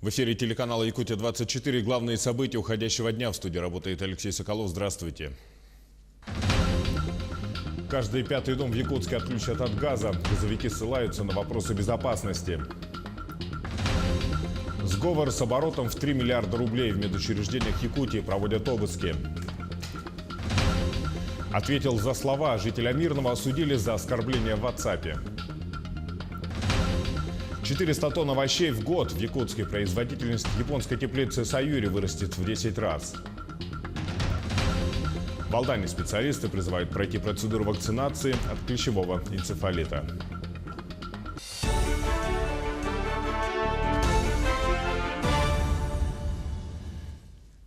В эфире телеканала «Якутия-24». Главные события уходящего дня. В студии работает Алексей Соколов. Здравствуйте. Каждый пятый дом в Якутске отключат от газа. Газовики ссылаются на вопросы безопасности. Сговор с оборотом в 3 миллиарда рублей. В медучреждениях Якутии проводят обыски. Ответил за слова. Жителя Мирного осудили за оскорбление в WhatsApp. 400 тонн овощей в год. В Якутске производительность японской теплицы «Сайюри» вырастет в 10 раз. В Алдане специалисты призывают пройти процедуру вакцинации от клещевого энцефалита.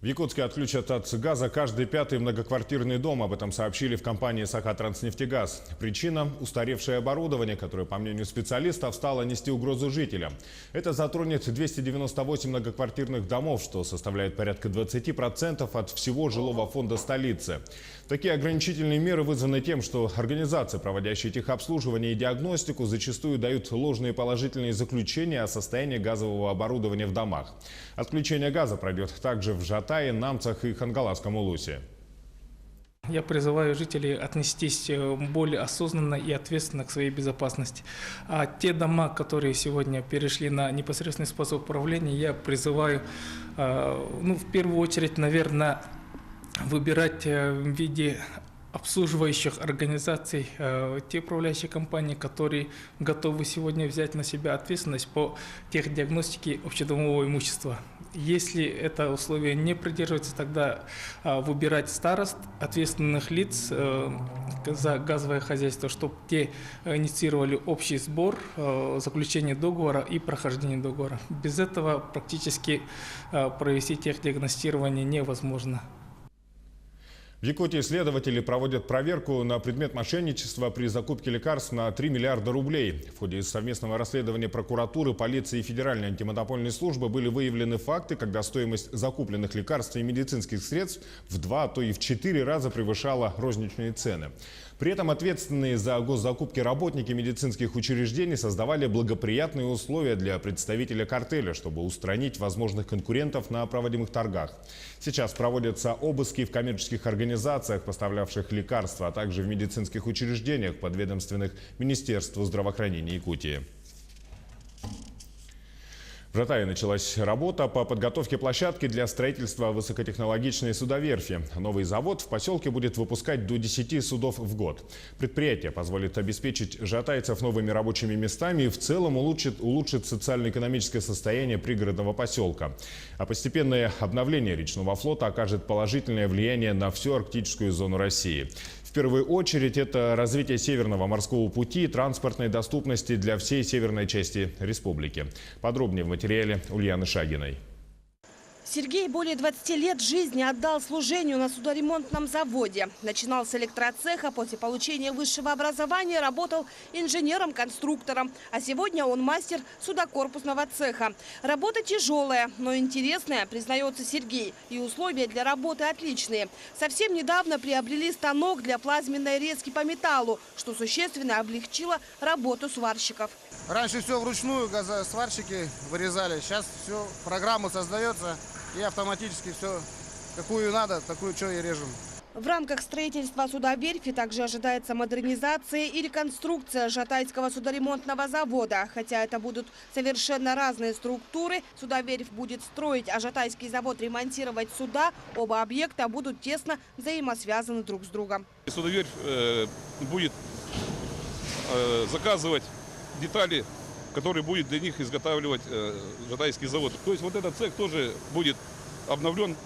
В Якутске отключат от газа каждый пятый многоквартирный дом. Об этом сообщили в компании «Сахатранснефтегаз». Причина – устаревшее оборудование, которое, по мнению специалистов, стало нести угрозу жителям. Это затронет 298 многоквартирных домов, что составляет порядка 20% от всего жилого фонда столицы. Такие ограничительные меры вызваны тем, что организации, проводящие техобслуживание и диагностику, зачастую дают ложные положительные заключения о состоянии газового оборудования в домах. Отключение газа пройдет также в Жатае, Намцах и Хангаласском улусе. Я призываю жителей отнестись более осознанно и ответственно к своей безопасности. А те дома, которые сегодня перешли на непосредственный способ управления, я призываю, в первую очередь, наверное, выбирать в виде обслуживающих организаций те управляющие компании, которые готовы сегодня взять на себя ответственность по техдиагностике общедомового имущества. Если это условие не придерживается, тогда выбирать старост, ответственных лиц за газовое хозяйство, чтобы те инициировали общий сбор, заключение договора и прохождение договора. Без этого практически провести техдиагностирование невозможно. В Якутии следователи проводят проверку на предмет мошенничества при закупке лекарств на 3 миллиарда рублей. В ходе совместного расследования прокуратуры, полиции и Федеральной антимонопольной службы были выявлены факты, когда стоимость закупленных лекарств и медицинских средств в 2, а то и в 4 раза превышала розничные цены. При этом ответственные за госзакупки работники медицинских учреждений создавали благоприятные условия для представителя картеля, чтобы устранить возможных конкурентов на проводимых торгах. Сейчас проводятся обыски в коммерческих организациях, поставлявших лекарства, а также в медицинских учреждениях, подведомственных Министерству здравоохранения Якутии. В Жатае началась работа по подготовке площадки для строительства высокотехнологичной судоверфи. Новый завод в поселке будет выпускать до 10 судов в год. Предприятие позволит обеспечить жатайцев новыми рабочими местами и в целом улучшит социально-экономическое состояние пригородного поселка. А постепенное обновление речного флота окажет положительное влияние на всю арктическую зону России. В первую очередь это развитие Северного морского пути и транспортной доступности для всей северной части республики. Подробнее в материале Ульяны Шагиной. Сергей более 20 лет жизни отдал служению на судоремонтном заводе. Начинал с электроцеха, после получения высшего образования работал инженером-конструктором. А сегодня он мастер судокорпусного цеха. Работа тяжелая, но интересная, признается Сергей. И условия для работы отличные. Совсем недавно приобрели станок для плазменной резки по металлу, что существенно облегчило работу сварщиков. Раньше все вручную газосварщики вырезали. Сейчас все, программа создается. И автоматически все, какую надо, такую что и режем. В рамках строительства судоверфи также ожидается модернизация и реконструкция Жатайского судоремонтного завода. Хотя это будут совершенно разные структуры. Судоверфь будет строить, а Жатайский завод ремонтировать суда. Оба объекта будут тесно взаимосвязаны друг с другом. Судоверфь будет заказывать детали, который будет для них изготавливать Жатайский завод. То есть вот этот цех тоже будет обновлен,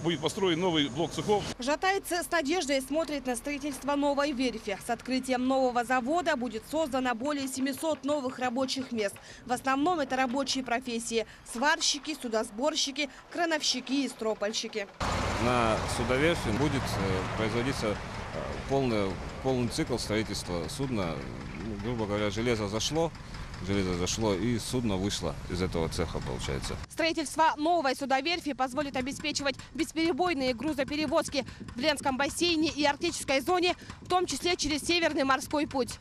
будет построен новый блок цехов. Жатайцы с надеждой смотрят на строительство новой верфи. С открытием нового завода будет создано более 700 новых рабочих мест. В основном это рабочие профессии – сварщики, судосборщики, крановщики и стропольщики. На судоверфи будет производиться полный цикл строительства судна. Грубо говоря, железо зашло и судно вышло из этого цеха, получается. Строительство новой судоверфи позволит обеспечивать бесперебойные грузоперевозки в Ленском бассейне и арктической зоне, в том числе через Северный морской путь.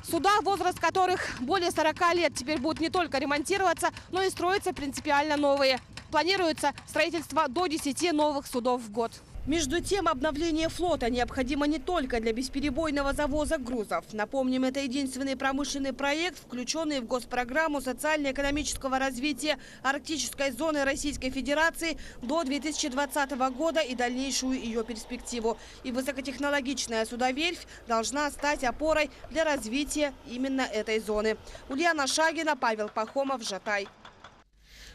Суда, возраст которых более 40 лет, теперь будут не только ремонтироваться, но и строиться принципиально новые. Планируется строительство до 10 новых судов в год. Между тем, обновление флота необходимо не только для бесперебойного завоза грузов. Напомним, это единственный промышленный проект, включенный в госпрограмму социально-экономического развития арктической зоны Российской Федерации до 2020 года и дальнейшую ее перспективу. И высокотехнологичная судоверфь должна стать опорой для развития именно этой зоны. Ульяна Шагина, Павел Пахомов, Жатай.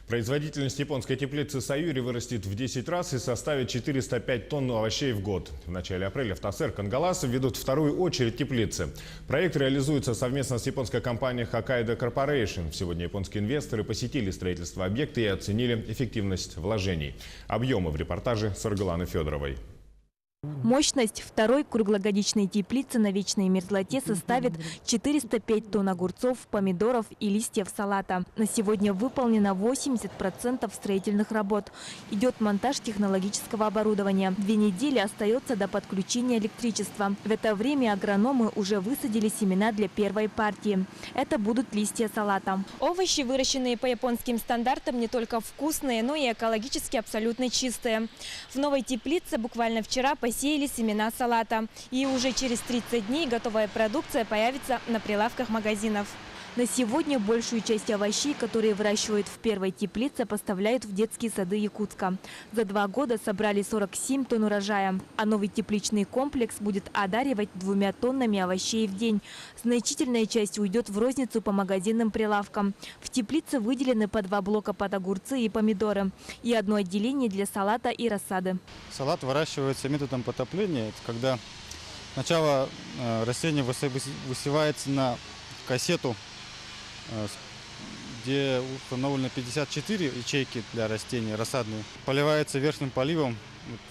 Производительность японской теплицы «Саюри» вырастет в 10 раз и составит 405 тонн овощей в год. В начале апреля в ТАСЭР Кангаласы введут вторую очередь теплицы. Проект реализуется совместно с японской компанией Hokkaido Corporation. Сегодня японские инвесторы посетили строительство объекта и оценили эффективность вложений. Объемы в репортаже Саргаланы Федоровой. Мощность второй круглогодичной теплицы на вечной мерзлоте составит 405 тонн огурцов, помидоров и листьев салата. На сегодня выполнено 80% строительных работ. Идет монтаж технологического оборудования. 2 недели остается до подключения электричества. В это время агрономы уже высадили семена для первой партии. Это будут листья салата. Овощи, выращенные по японским стандартам, не только вкусные, но и экологически абсолютно чистые. В новой теплице буквально вчера посеяли семена салата. И уже через 30 дней готовая продукция появится на прилавках магазинов. На сегодня большую часть овощей, которые выращивают в первой теплице, поставляют в детские сады Якутска. За 2 года собрали 47 тонн урожая. А новый тепличный комплекс будет одаривать 2 тоннами овощей в день. Значительная часть уйдет в розницу по магазинным прилавкам. В теплице выделены по 2 блока под огурцы и помидоры. И одно отделение для салата и рассады. Салат выращивается методом потопления. Это когда сначала растение высевается на кассету, где установлено 54 ячейки для растений рассадные. Поливается верхним поливом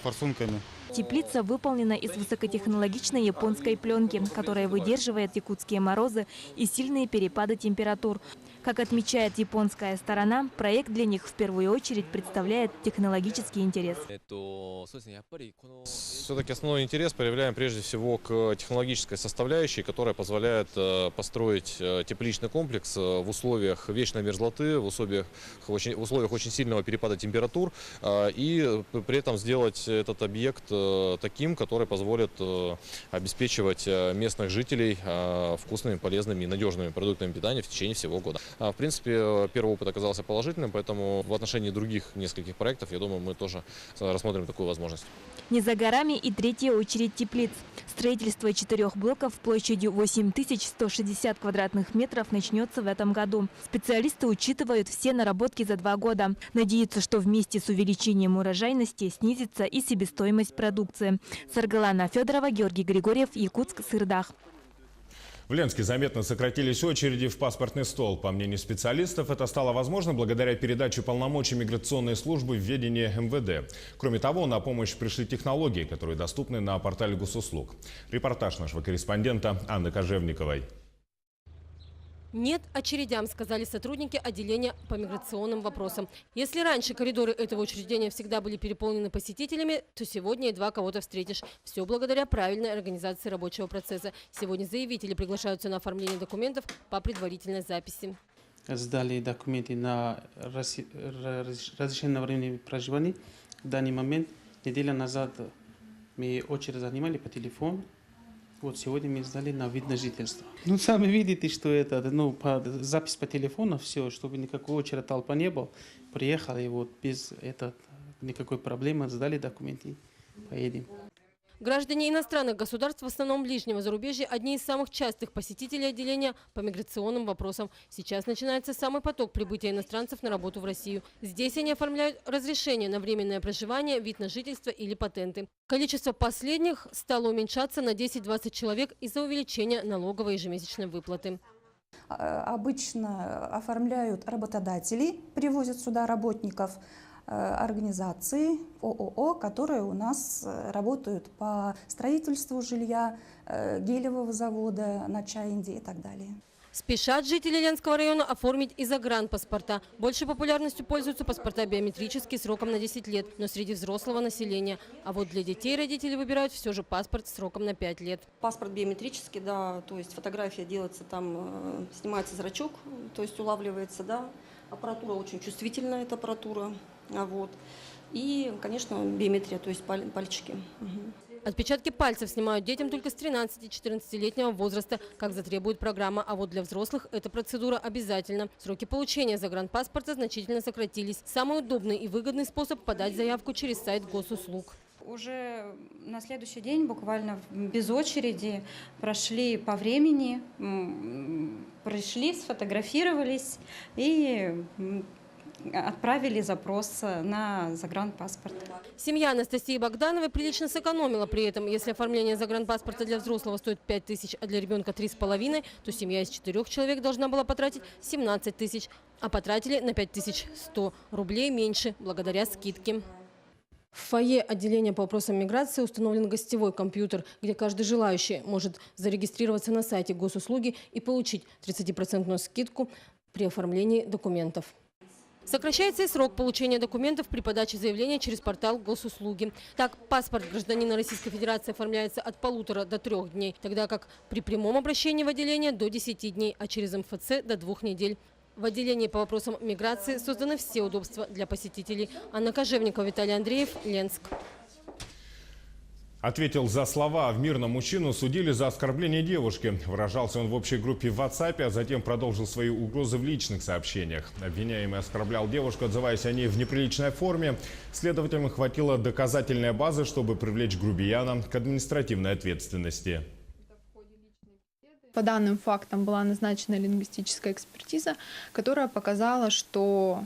форсунками. Теплица выполнена из высокотехнологичной японской пленки, которая выдерживает якутские морозы и сильные перепады температур. Как отмечает японская сторона, проект для них в первую очередь представляет технологический интерес. Все-таки основной интерес проявляем прежде всего к технологической составляющей, которая позволяет построить тепличный комплекс в условиях вечной мерзлоты, в условиях очень сильного перепада температур и при этом сделать этот объект таким, который позволит обеспечивать местных жителей вкусными, полезными и надежными продуктами питания в течение всего года. В принципе, первый опыт оказался положительным, поэтому в отношении других нескольких проектов, я думаю, мы тоже рассмотрим такую возможность. Не за горами и 3-я очередь теплиц. Строительство 4 блоков площадью 8160 квадратных метров начнется в этом году. Специалисты учитывают все наработки за 2 года. Надеются, что вместе с увеличением урожайности снизится и себестоимость продукции. Саргалана Федорова, Георгий Григорьев, Якутск, Сырдах. В Ленске заметно сократились очереди в паспортный стол. По мнению специалистов, это стало возможно благодаря передаче полномочий миграционной службы в ведение МВД. Кроме того, на помощь пришли технологии, которые доступны на портале госуслуг. Репортаж нашего корреспондента Анны Кожевниковой. Нет очередям, сказали сотрудники отделения по миграционным вопросам. Если раньше коридоры этого учреждения всегда были переполнены посетителями, то сегодня едва кого-то встретишь. Все благодаря правильной организации рабочего процесса. Сегодня заявители приглашаются на оформление документов по предварительной записи. Сдали документы на разрешение на временное проживание. В данный момент, неделю назад, мы очередь занимали по телефону. Вот сегодня мы сдали на вид на жительство. Ну, сами видите, что это, запись по телефону, все, чтобы никакой очереди толпа не было. Приехали, вот без никакой проблемы, сдали документы, поедем. Граждане иностранных государств, в основном ближнего зарубежья, одни из самых частых посетителей отделения по миграционным вопросам. Сейчас начинается самый поток прибытия иностранцев на работу в Россию. Здесь они оформляют разрешение на временное проживание, вид на жительство или патенты. Количество последних стало уменьшаться на 10-20 человек из-за увеличения налоговой ежемесячной выплаты. Обычно оформляют работодатели, привозят сюда работников, организации, ООО, которые у нас работают по строительству жилья, гелевого завода на Чаинде и так далее. Спешат жители Ленского района оформить и загранпаспорта. Большей популярностью пользуются паспорта биометрические сроком на 10 лет, но среди взрослого населения. А вот для детей родители выбирают все же паспорт сроком на 5 лет. Паспорт биометрический, да, то есть фотография делается, там снимается зрачок, то есть улавливается, да. Аппаратура очень чувствительная, эта аппаратура, вот. И, конечно, биометрия, то есть пальчики. Отпечатки пальцев снимают детям только с 13-14-летнего возраста, как затребует программа. А вот для взрослых эта процедура обязательна. Сроки получения загранпаспорта значительно сократились. Самый удобный и выгодный способ – подать заявку через сайт госуслуг. Уже на следующий день, буквально без очереди, прошли по времени, пришли, сфотографировались и отправили запрос на загранпаспорт. Семья Анастасии Богдановой прилично сэкономила при этом. Если оформление загранпаспорта для взрослого стоит 5 тысяч, а для ребенка 3,5, то семья из 4 человек должна была потратить 17 тысяч. А потратили на 5100 рублей меньше, благодаря скидке. В фойе отделения по вопросам миграции установлен гостевой компьютер, где каждый желающий может зарегистрироваться на сайте госуслуги и получить 30% скидку при оформлении документов. Сокращается и срок получения документов при подаче заявления через портал госуслуги. Так, паспорт гражданина Российской Федерации оформляется от 1,5 до 3 дней, тогда как при прямом обращении в отделение до 10 дней, а через МФЦ до 2 недель. В отделении по вопросам миграции созданы все удобства для посетителей. Анна Кожевникова, Виталий Андреев, Ленск. Ответил за слова. В Мирном мужчину судили за оскорбление девушки. Выражался он в общей группе в WhatsApp, а затем продолжил свои угрозы в личных сообщениях. Обвиняемый оскорблял девушку, отзываясь о ней в неприличной форме. Следователям хватило доказательной базы, чтобы привлечь грубияна к административной ответственности. По данным фактам была назначена лингвистическая экспертиза, которая показала, что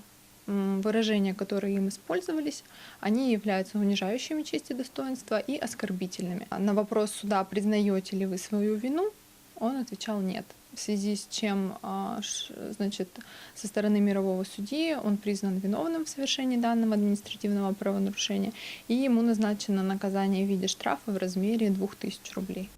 выражения, которые им использовались, они являются унижающими честь и достоинство и оскорбительными. На вопрос суда, признаете ли вы свою вину, он отвечал нет. В связи с чем, значит, со стороны мирового судьи он признан виновным в совершении данного административного правонарушения, и ему назначено наказание в виде штрафа в размере 2000 рублей.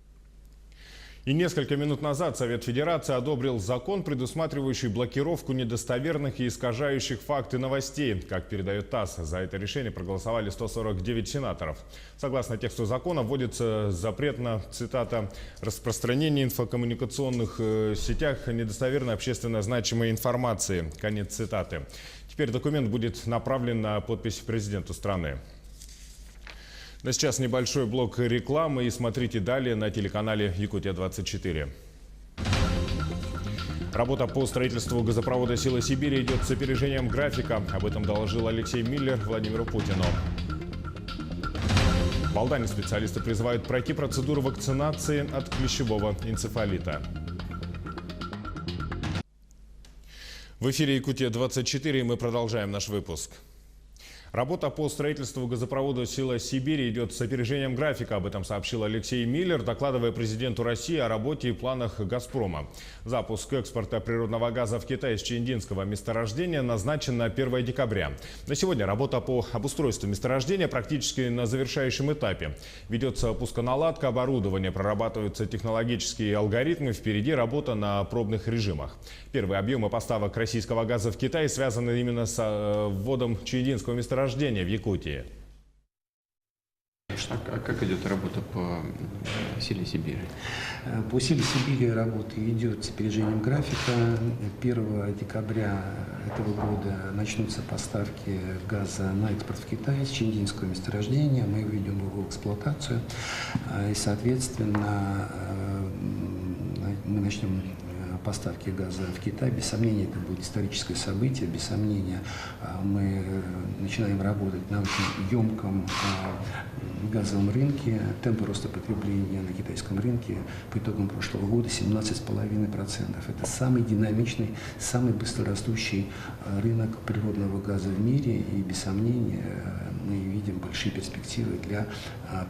И несколько минут назад Совет Федерации одобрил закон, предусматривающий блокировку недостоверных и искажающих факты новостей. Как передает ТАСС, за это решение проголосовали 149 сенаторов. Согласно тексту закона, вводится запрет на, цитата, «распространение инфокоммуникационных сетях недостоверной общественно значимой информации». Конец цитаты. Теперь документ будет направлен на подпись президенту страны. Но сейчас небольшой блок рекламы, и смотрите далее на телеканале «Якутия-24». Работа по строительству газопровода «Сила Сибири» идет с опережением графика. Об этом доложил Алексей Миллер Владимиру Путину. В Алдане специалисты призывают пройти процедуру вакцинации от клещевого энцефалита. В эфире «Якутия-24» мы продолжаем наш выпуск. Работа по строительству газопровода «Сила Сибири» идет с опережением графика. Об этом сообщил Алексей Миллер, докладывая президенту России о работе и планах «Газпрома». Запуск экспорта природного газа в Китай с Чиндинского месторождения назначен на 1 декабря. На сегодня работа по обустройству месторождения практически на завершающем этапе. Ведется пусконаладка оборудования, прорабатываются технологические алгоритмы, впереди работа на пробных режимах. Первые объемы поставок российского газа в Китай связаны именно с вводом Чиндинского месторождения в Якутии. А как идет работа по «Силе Сибири»? По «Силе Сибири» работа идет с опережением графика. 1 декабря этого года начнутся поставки газа на экспорт в Китай с Чиндинского месторождения. Мы введем его в эксплуатацию. И, соответственно, мы начнем поставки газа в Китай. Без сомнения, это будет историческое событие. Без сомнения, мы начинаем работать на очень емком газовом рынке. Темпы роста потребления на китайском рынке по итогам прошлого года 17,5%. Это самый динамичный, самый быстрорастущий рынок природного газа в мире. И без сомнения, мы видим большие перспективы для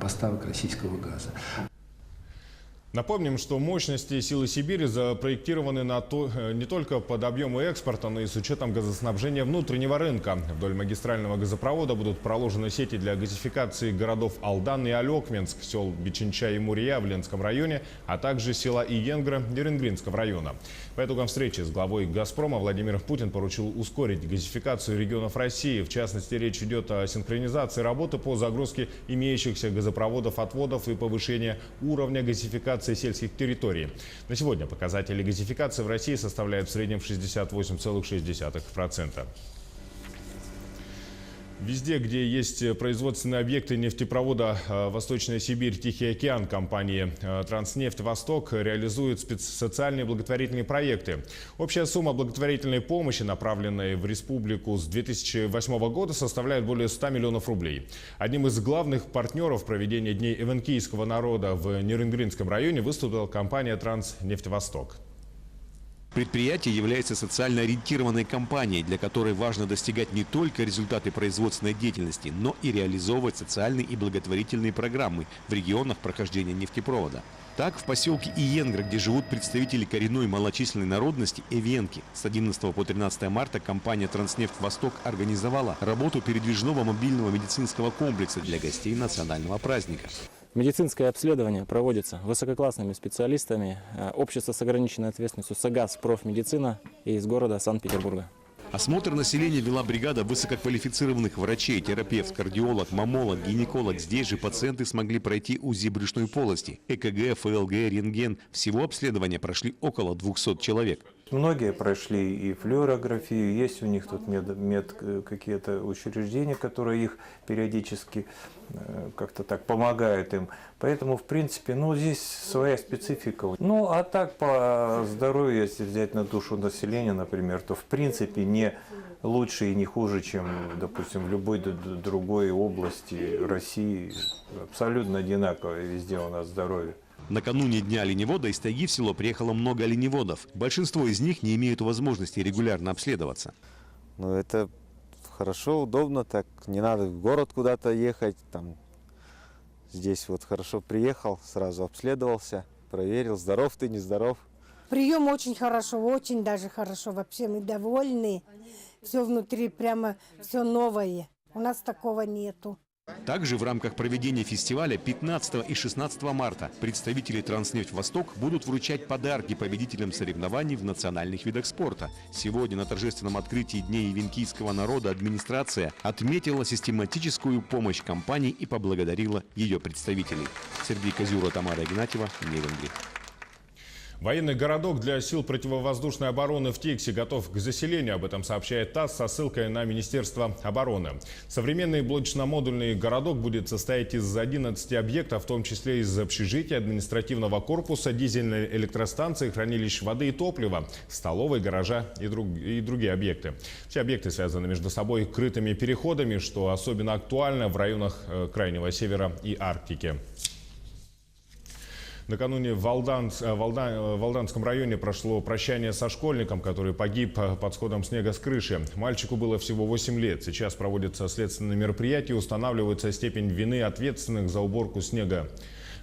поставок российского газа. Напомним, что мощности «Силы Сибири» запроектированы не только под объемы экспорта, но и с учетом газоснабжения внутреннего рынка. Вдоль магистрального газопровода будут проложены сети для газификации городов Алдан и Алекменск, сел Бичинча и Мурия в Ленском районе, а также села Иенгра Нерюнгринского района. По итогам встречи с главой «Газпрома» Владимир Путин поручил ускорить газификацию регионов России. В частности, речь идет о синхронизации работы по загрузке имеющихся газопроводов, отводов и повышению уровня газификации сельских территорий. На сегодня показатели газификации в России составляют в среднем 68,6%. Везде, где есть производственные объекты нефтепровода «Восточная Сибирь», «Тихий океан» компании «Транснефть Восток» реализует социальные благотворительные проекты. Общая сумма благотворительной помощи, направленной в республику с 2008 года, составляет более 100 миллионов рублей. Одним из главных партнеров проведения Дней эвенкийского народа в Нерюнгринском районе выступила компания «Транснефть Восток». Предприятие является социально ориентированной компанией, для которой важно достигать не только результаты производственной деятельности, но и реализовывать социальные и благотворительные программы в регионах прохождения нефтепровода. Так, в поселке Иенгра, где живут представители коренной малочисленной народности эвенки, с 11 по 13 марта компания «Транснефть Восток» организовала работу передвижного мобильного медицинского комплекса для гостей национального праздника. Медицинское обследование проводится высококлассными специалистами общества с ограниченной ответственностью «Сагаз Профмедицина» из города Санкт-Петербурга. Осмотр населения вела бригада высококвалифицированных врачей, терапевт, кардиолог, маммолог, гинеколог. Здесь же пациенты смогли пройти УЗИ брюшной полости, ЭКГ, ФЛГ, рентген. Всего обследования прошли около 200 человек. Многие прошли и флюорографию, есть у них тут какие-то учреждения, которые их периодически как-то так помогают им. Поэтому, в принципе, здесь своя специфика. А так по здоровью, если взять на душу населения, например, то в принципе не лучше и не хуже, чем, допустим, в любой другой области России. Абсолютно одинаково везде у нас здоровье. Накануне Дня оленевода из тайги в село приехало много оленеводов. Большинство из них не имеют возможности регулярно обследоваться. Это хорошо, удобно, так не надо в город куда-то ехать. Здесь хорошо приехал, сразу обследовался, проверил, здоров ты, не здоров. Прием очень хорошо, очень даже хорошо. Вообще мы довольны. Все внутри прямо все новое. У нас такого нету. Также в рамках проведения фестиваля 15 и 16 марта представители «Транснефть Восток» будут вручать подарки победителям соревнований в национальных видах спорта. Сегодня на торжественном открытии Дней эвенкийского народа администрация отметила систематическую помощь компании и поблагодарила ее представителей. Сергей Козюра, Тамара Игнатьева, Нерюнгри. Военный городок для сил противовоздушной обороны в Тикси готов к заселению. Об этом сообщает ТАСС со ссылкой на Министерство обороны. Современный блочно-модульный городок будет состоять из 11 объектов, в том числе из общежития, административного корпуса, дизельной электростанции, хранилищ воды и топлива, столовой, гаража и другие объекты. Все объекты связаны между собой крытыми переходами, что особенно актуально в районах Крайнего Севера и Арктики. Накануне в Алданском районе прошло прощание со школьником, который погиб под сходом снега с крыши. Мальчику было всего 8 лет. Сейчас проводятся следственные мероприятия, устанавливается степень вины ответственных за уборку снега.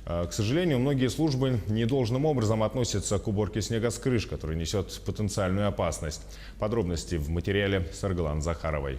К сожалению, многие службы недолжным образом относятся к уборке снега с крыш, который несет потенциальную опасность. Подробности в материале Саргалан Захаровой.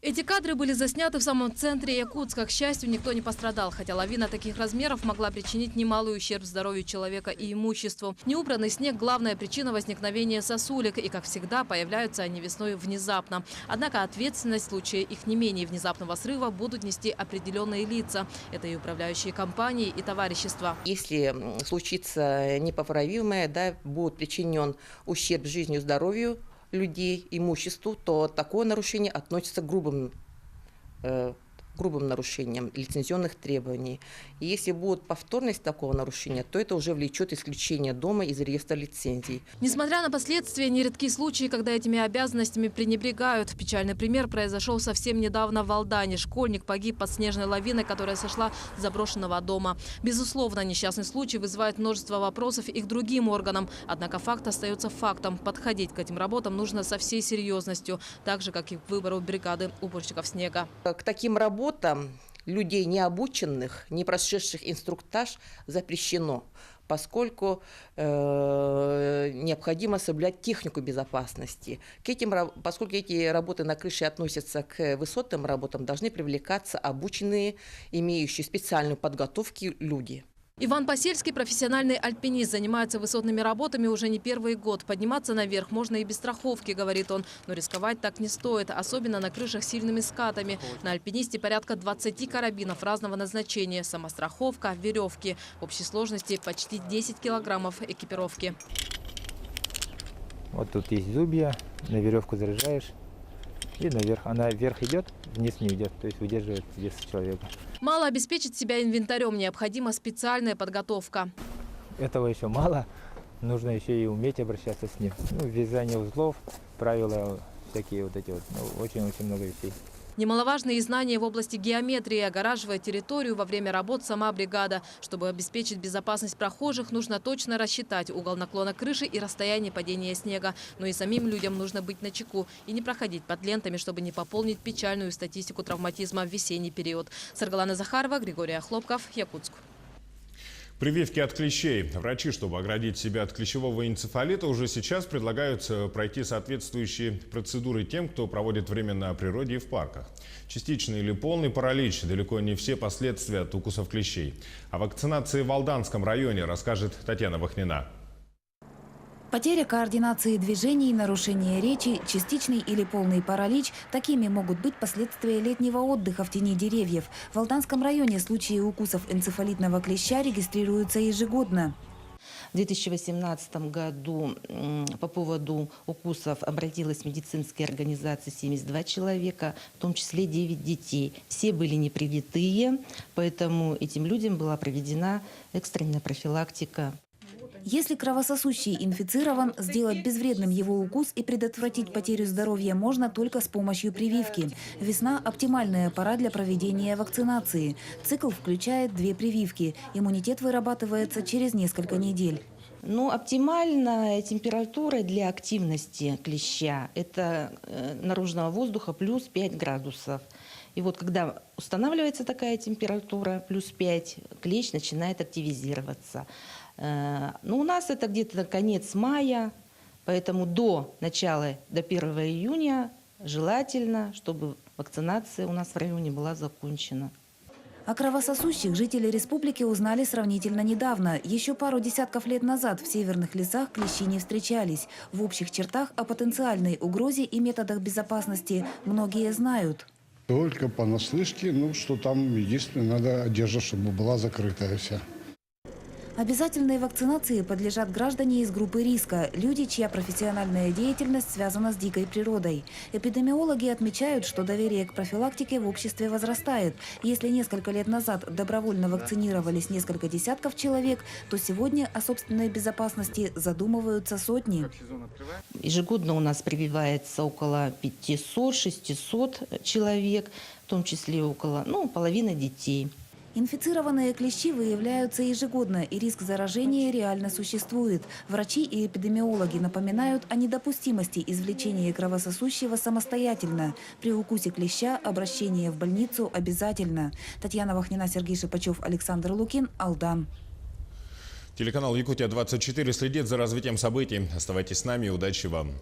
Эти кадры были засняты в самом центре Якутска. К счастью, никто не пострадал, хотя лавина таких размеров могла причинить немалый ущерб здоровью человека и имуществу. Неубранный снег – главная причина возникновения сосулек, и, как всегда, появляются они весной внезапно. Однако ответственность в случае их не менее внезапного срыва будут нести определенные лица. Это и управляющие компании, и товарищества. Если случится непоправимое, будет причинен ущерб жизни и здоровью людей, имуществу, то такое нарушение относится к грубым нарушениям лицензионных требований. И если будет повторность такого нарушения, то это уже влечет исключение дома из реестра лицензий. Несмотря на последствия, нередки случаи, когда этими обязанностями пренебрегают. Печальный пример произошел совсем недавно в Алдане. Школьник погиб под снежной лавиной, которая сошла с заброшенного дома. Безусловно, несчастный случай вызывает множество вопросов и к другим органам. Однако факт остается фактом. Подходить к этим работам нужно со всей серьезностью, так же, как и к выбору бригады уборщиков снега. К таким работам людей необученных, не прошедших инструктаж, запрещено. поскольку необходимо соблюдать технику безопасности. Поскольку эти работы на крыше относятся к высотным работам, должны привлекаться обученные, имеющие специальную подготовку люди. Иван Посельский, профессиональный альпинист, занимается высотными работами уже не первый год. Подниматься наверх можно и без страховки, говорит он. Но рисковать так не стоит, особенно на крышах с сильными скатами. На альпинисте порядка 20 карабинов разного назначения. Самостраховка, веревки. В общей сложности почти 10 килограммов экипировки. Вот тут есть зубья, на веревку заряжаешь и наверх. Она вверх идет, вниз не идет, то есть выдерживает вес человека. Мало обеспечить себя инвентарем, необходима специальная подготовка. Этого еще мало, нужно еще и уметь обращаться с ним. Ну, вязание узлов, правила всякие вот эти вот, очень-очень много вещей. Немаловажные знания в области геометрии. Огораживая территорию во время работ сама бригада. Чтобы обеспечить безопасность прохожих, нужно точно рассчитать угол наклона крыши и расстояние падения снега. Но и самим людям нужно быть начеку и не проходить под лентами, чтобы не пополнить печальную статистику травматизма в весенний период. Саргалана Захарова, Григорий Хлопков, Якутск. Прививки от клещей. Врачи, чтобы оградить себя от клещевого энцефалита, уже сейчас предлагают пройти соответствующие процедуры тем, кто проводит время на природе и в парках. Частичный или полный паралич – далеко не все последствия от укусов клещей. О вакцинации в Алданском районе расскажет Татьяна Вахнина. Потеря координации движений, нарушение речи, частичный или полный паралич – такими могут быть последствия летнего отдыха в тени деревьев. В Алданском районе случаи укусов энцефалитного клеща регистрируются ежегодно. В 2018 году по поводу укусов обратилась в медицинские организации 72 человека, в том числе 9 детей. Все были непривитые, поэтому этим людям была проведена экстренная профилактика. Если кровососущий инфицирован, сделать безвредным его укус и предотвратить потерю здоровья можно только с помощью прививки. Весна – оптимальная пора для проведения вакцинации. Цикл включает 2 прививки. Иммунитет вырабатывается через несколько недель. Оптимальная температура для активности клеща – это наружного воздуха плюс 5 градусов. И вот когда устанавливается такая температура, плюс 5, клещ начинает активизироваться. У нас это где-то конец мая, поэтому до 1 июня желательно, чтобы вакцинация у нас в районе была закончена. О кровососущих жители республики узнали сравнительно недавно. Еще пару десятков лет назад в северных лесах клещи не встречались. В общих чертах о потенциальной угрозе и методах безопасности многие знают. Только понаслышке, что там единственное, надо одежда, чтобы была закрытая вся. Обязательной вакцинации подлежат граждане из группы риска – люди, чья профессиональная деятельность связана с дикой природой. Эпидемиологи отмечают, что доверие к профилактике в обществе возрастает. Если несколько лет назад добровольно вакцинировались несколько десятков человек, то сегодня о собственной безопасности задумываются сотни. Ежегодно у нас прививается около 500-600 человек, в том числе около половины детей. Инфицированные клещи выявляются ежегодно, и риск заражения реально существует. Врачи и эпидемиологи напоминают о недопустимости извлечения кровососущего самостоятельно. При укусе клеща обращение в больницу обязательно. Татьяна Вахнина, Сергей Шипачев, Александр Лукин, Алдан. Телеканал Якутия-24 следит за развитием событий. Оставайтесь с нами и удачи вам.